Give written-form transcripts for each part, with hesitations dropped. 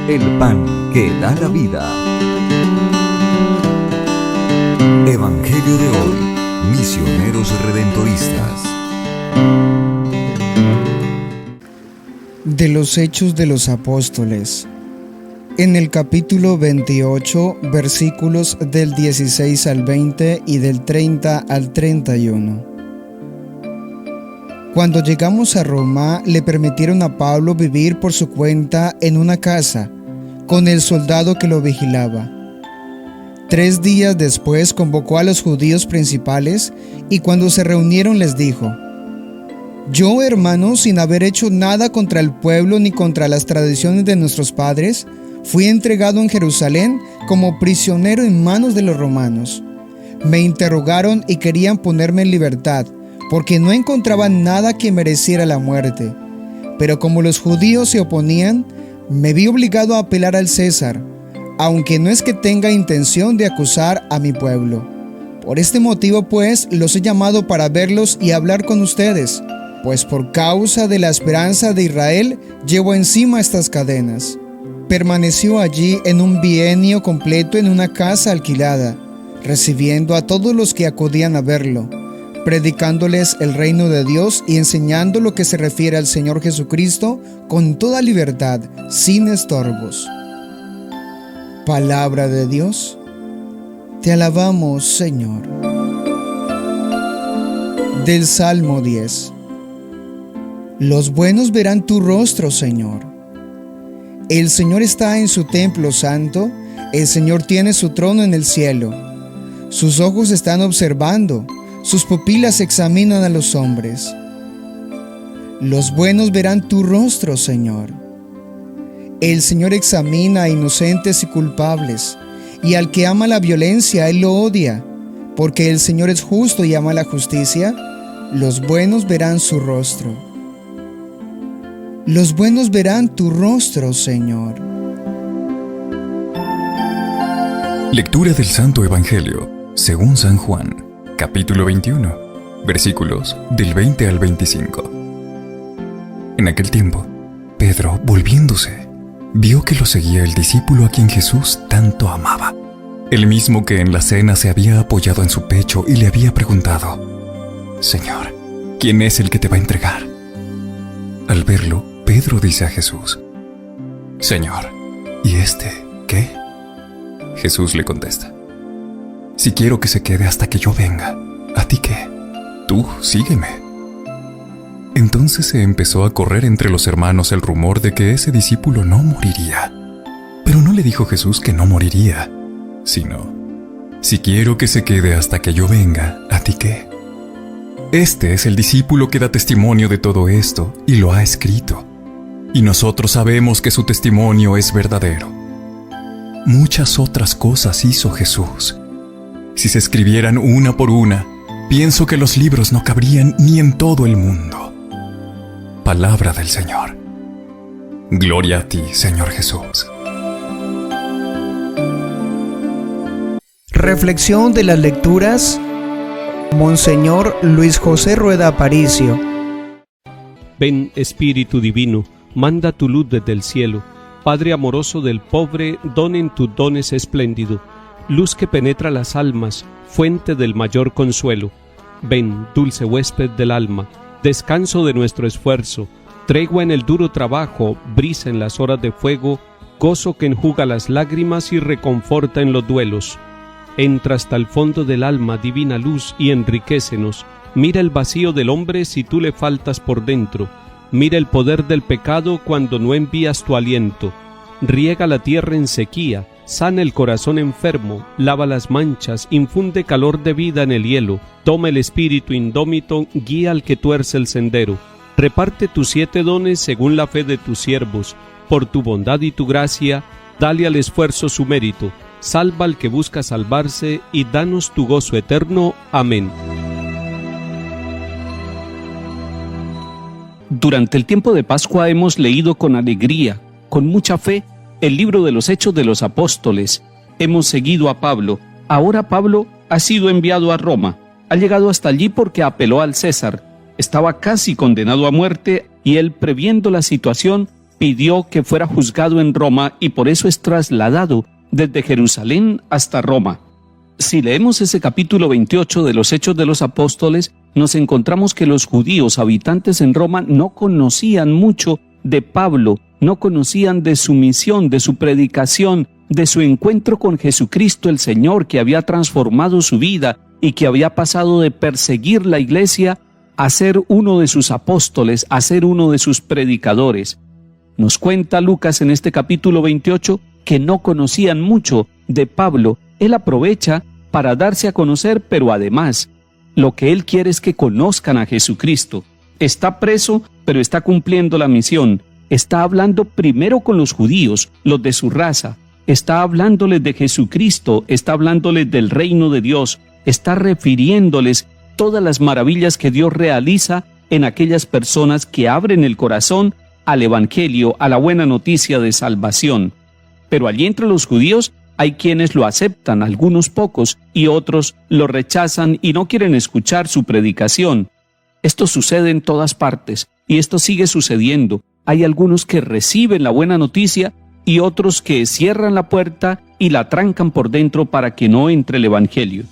el pan que da la vida. Evangelio de hoy, misioneros redentoristas. De los Hechos de los Apóstoles. En el capítulo 28, versículos del 16 al 20 y del 30 al 31. Cuando llegamos a Roma, le permitieron a Pablo vivir por su cuenta en una casa, con el soldado que lo vigilaba. 3 días después convocó a los judíos principales y cuando se reunieron les dijo: Yo, hermanos, sin haber hecho nada contra el pueblo ni contra las tradiciones de nuestros padres, fui entregado en Jerusalén como prisionero en manos de los romanos. Me interrogaron y querían ponerme en libertad, porque no encontraban nada que mereciera la muerte. Pero como los judíos se oponían, me vi obligado a apelar al César, aunque no es que tenga intención de acusar a mi pueblo. Por este motivo, pues, los he llamado para verlos y hablar con ustedes, pues por causa de la esperanza de Israel llevo encima estas cadenas. Permaneció allí en un bienio completo en una casa alquilada, recibiendo a todos los que acudían a verlo, predicándoles el reino de Dios y enseñando lo que se refiere al Señor Jesucristo con toda libertad, sin estorbos. Palabra de Dios. Te alabamos, Señor. Del Salmo 10. Los buenos verán tu rostro, Señor. El Señor está en su templo santo, el Señor tiene su trono en el cielo. Sus ojos están observando, sus pupilas examinan a los hombres. Los buenos verán tu rostro, Señor. El Señor examina a inocentes y culpables, y al que ama la violencia, Él lo odia. Porque el Señor es justo y ama la justicia, los buenos verán su rostro. Los buenos verán tu rostro, Señor. Lectura del Santo Evangelio, según San Juan. Capítulo 21, versículos del 20 al 25. En aquel tiempo, Pedro, volviéndose, vio que lo seguía el discípulo a quien Jesús tanto amaba, el mismo que en la cena se había apoyado en su pecho y le había preguntado: Señor, ¿quién es el que te va a entregar? Al verlo, Pedro dice a Jesús: Señor, ¿y este qué? Jesús le contesta: Si quiero que se quede hasta que yo venga, ¿a ti qué? Tú sígueme. Entonces se empezó a correr entre los hermanos el rumor de que ese discípulo no moriría. Pero no le dijo Jesús que no moriría, sino: Si quiero que se quede hasta que yo venga, ¿a ti qué? Este es el discípulo que da testimonio de todo esto y lo ha escrito. Y nosotros sabemos que su testimonio es verdadero. Muchas otras cosas hizo Jesús. Si se escribieran una por una, pienso que los libros no cabrían ni en todo el mundo. Palabra del Señor. Gloria a ti, Señor Jesús. Reflexión de las lecturas. Monseñor Luis José Rueda Aparicio. Ven, Espíritu Divino, manda tu luz desde el cielo. Padre amoroso del pobre, don en tus dones espléndido. Luz que penetra las almas, fuente del mayor consuelo. Ven, dulce huésped del alma, descanso de nuestro esfuerzo, tregua en el duro trabajo, brisa en las horas de fuego, gozo que enjuga las lágrimas y reconforta en los duelos. Entra hasta el fondo del alma, divina luz, y enriquécenos. Mira el vacío del hombre si tú le faltas por dentro. Mira el poder del pecado cuando no envías tu aliento. Riega la tierra en sequía, sana el corazón enfermo, lava las manchas, infunde calor de vida en el hielo. Toma el espíritu indómito, guía al que tuerce el sendero. Reparte tus 7 dones según la fe de tus siervos. Por tu bondad y tu gracia, dale al esfuerzo su mérito. Salva al que busca salvarse y danos tu gozo eterno. Amén. Durante el tiempo de Pascua hemos leído con alegría, con mucha fe, el libro de los Hechos de los Apóstoles. Hemos seguido a Pablo. Ahora Pablo ha sido enviado a Roma. Ha llegado hasta allí porque apeló al César. Estaba casi condenado a muerte y él, previendo la situación, pidió que fuera juzgado en Roma y por eso es trasladado desde Jerusalén hasta Roma. Si leemos ese capítulo 28 de los Hechos de los Apóstoles, nos encontramos que los judíos habitantes en Roma no conocían mucho de Pablo, no conocían de su misión, de su predicación, de su encuentro con Jesucristo el Señor, que había transformado su vida y que había pasado de perseguir la iglesia a ser uno de sus apóstoles, a ser uno de sus predicadores. Nos cuenta Lucas en este capítulo 28 que no conocían mucho de Pablo. Él aprovecha para darse a conocer, pero además, lo que él quiere es que conozcan a Jesucristo. Está preso, pero está cumpliendo la misión. Está hablando primero con los judíos, los de su raza. Está hablándoles de Jesucristo, está hablándoles del reino de Dios, está refiriéndoles todas las maravillas que Dios realiza en aquellas personas que abren el corazón al Evangelio, a la buena noticia de salvación. Pero allí entre los judíos hay quienes lo aceptan, algunos pocos, y otros lo rechazan y no quieren escuchar su predicación. Esto sucede en todas partes, y esto sigue sucediendo. Hay algunos que reciben la buena noticia y otros que cierran la puerta y la trancan por dentro para que no entre el Evangelio.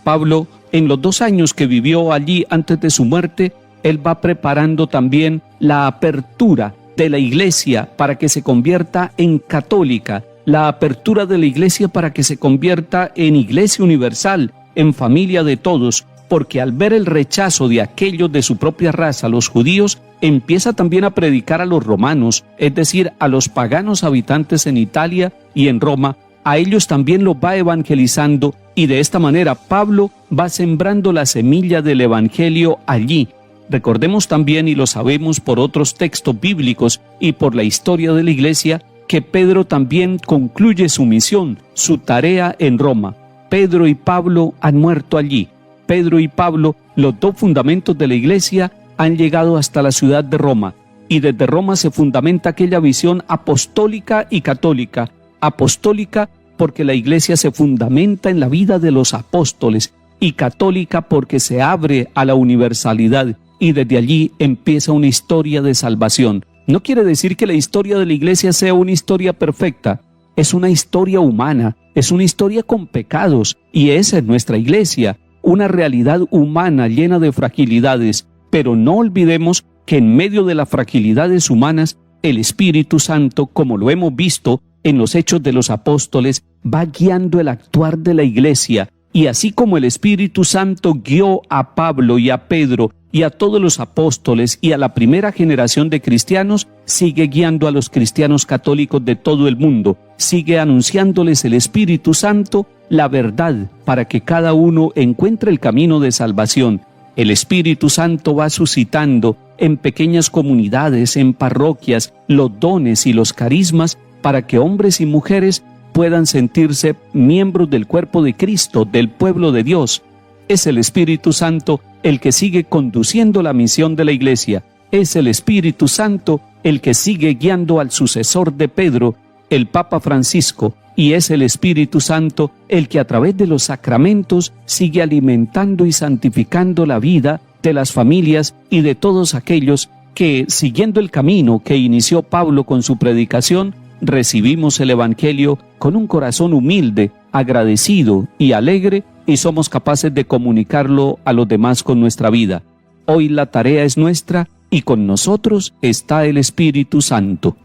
Pablo, en los 2 años que vivió allí antes de su muerte, él va preparando también la apertura de la iglesia para que se convierta en católica, la apertura de la iglesia para que se convierta en iglesia universal, en familia de todos, porque al ver el rechazo de aquellos de su propia raza, los judíos, empieza también a predicar a los romanos, es decir, a los paganos habitantes en Italia y en Roma. A ellos también los va evangelizando, y de esta manera Pablo va sembrando la semilla del evangelio allí. Recordemos también, y lo sabemos por otros textos bíblicos y por la historia de la iglesia, que Pedro también concluye su misión, su tarea en Roma. Pedro y Pablo han muerto allí. Pedro y Pablo, los 2 fundamentos de la iglesia, han llegado hasta la ciudad de Roma, y desde Roma se fundamenta aquella visión apostólica y católica. Apostólica porque la iglesia se fundamenta en la vida de los apóstoles, y católica porque se abre a la universalidad, y desde allí empieza una historia de salvación. No quiere decir que la historia de la iglesia sea una historia perfecta, es una historia humana, es una historia con pecados, y esa es nuestra iglesia, una realidad humana llena de fragilidades, pero no olvidemos que en medio de las fragilidades humanas, el Espíritu Santo, como lo hemos visto en los Hechos de los Apóstoles, va guiando el actuar de la iglesia, y así como el Espíritu Santo guió a Pablo y a Pedro y a todos los apóstoles y a la primera generación de cristianos, sigue guiando a los cristianos católicos de todo el mundo, sigue anunciándoles el Espíritu Santo la verdad para que cada uno encuentre el camino de salvación. El Espíritu Santo va suscitando en pequeñas comunidades, en parroquias, los dones y los carismas para que hombres y mujeres puedan sentirse miembros del cuerpo de Cristo, del pueblo de Dios. Es el Espíritu Santo el que sigue conduciendo la misión de la iglesia. Es el Espíritu Santo el que sigue guiando al sucesor de Pedro, el Papa Francisco, y es el Espíritu Santo el que a través de los sacramentos sigue alimentando y santificando la vida de las familias y de todos aquellos que, siguiendo el camino que inició Pablo con su predicación, recibimos el Evangelio con un corazón humilde, agradecido y alegre, y somos capaces de comunicarlo a los demás con nuestra vida. Hoy la tarea es nuestra y con nosotros está el Espíritu Santo.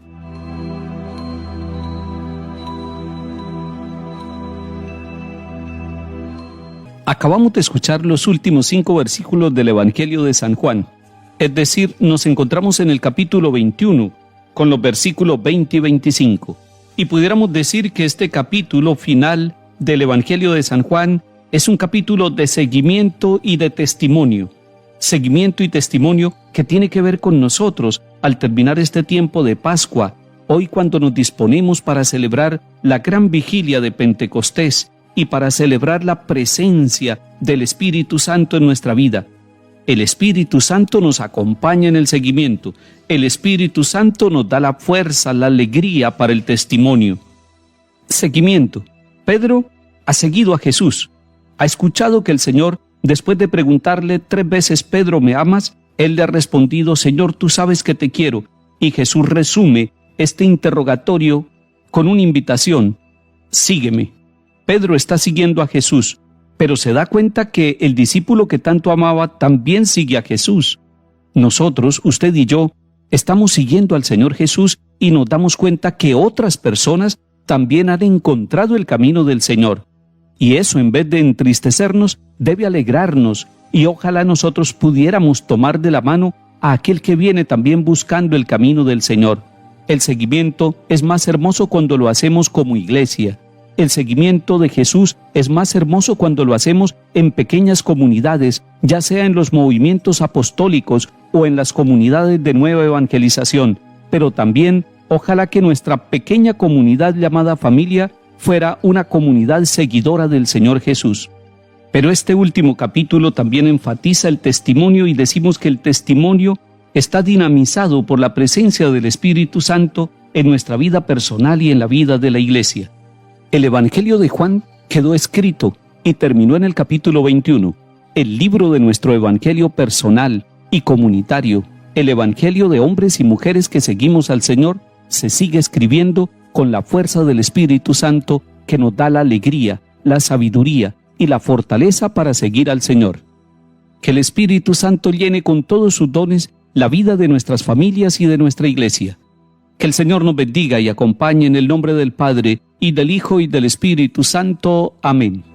Acabamos de escuchar los últimos 5 versículos del Evangelio de San Juan, es decir, nos encontramos en el capítulo 21, con los versículos 20 y 25. Y pudiéramos decir que este capítulo final del Evangelio de San Juan es un capítulo de seguimiento y de testimonio. Seguimiento y testimonio que tiene que ver con nosotros al terminar este tiempo de Pascua, hoy cuando nos disponemos para celebrar la gran vigilia de Pentecostés y para celebrar la presencia del Espíritu Santo en nuestra vida. El Espíritu Santo nos acompaña en el seguimiento. El Espíritu Santo nos da la fuerza, la alegría para el testimonio. Seguimiento. Pedro ha seguido a Jesús. Ha escuchado que el Señor, después de preguntarle 3 veces, Pedro, ¿me amas?, él le ha respondido, Señor, tú sabes que te quiero. Y Jesús resume este interrogatorio con una invitación: sígueme. Pedro está siguiendo a Jesús, pero se da cuenta que el discípulo que tanto amaba también sigue a Jesús. Nosotros, usted y yo, estamos siguiendo al Señor Jesús y nos damos cuenta que otras personas también han encontrado el camino del Señor. Y eso, en vez de entristecernos, debe alegrarnos, y ojalá nosotros pudiéramos tomar de la mano a aquel que viene también buscando el camino del Señor. El seguimiento es más hermoso cuando lo hacemos como iglesia. El seguimiento de Jesús es más hermoso cuando lo hacemos en pequeñas comunidades, ya sea en los movimientos apostólicos o en las comunidades de nueva evangelización, pero también ojalá que nuestra pequeña comunidad llamada familia fuera una comunidad seguidora del Señor Jesús. Pero este último capítulo también enfatiza el testimonio y decimos que el testimonio está dinamizado por la presencia del Espíritu Santo en nuestra vida personal y en la vida de la iglesia. El Evangelio de Juan quedó escrito y terminó en el capítulo 21, el libro de nuestro Evangelio personal y comunitario. El Evangelio de hombres y mujeres que seguimos al Señor se sigue escribiendo con la fuerza del Espíritu Santo que nos da la alegría, la sabiduría y la fortaleza para seguir al Señor. Que el Espíritu Santo llene con todos sus dones la vida de nuestras familias y de nuestra iglesia. Que el Señor nos bendiga y acompañe en el nombre del Padre, y del Hijo, y del Espíritu Santo. Amén.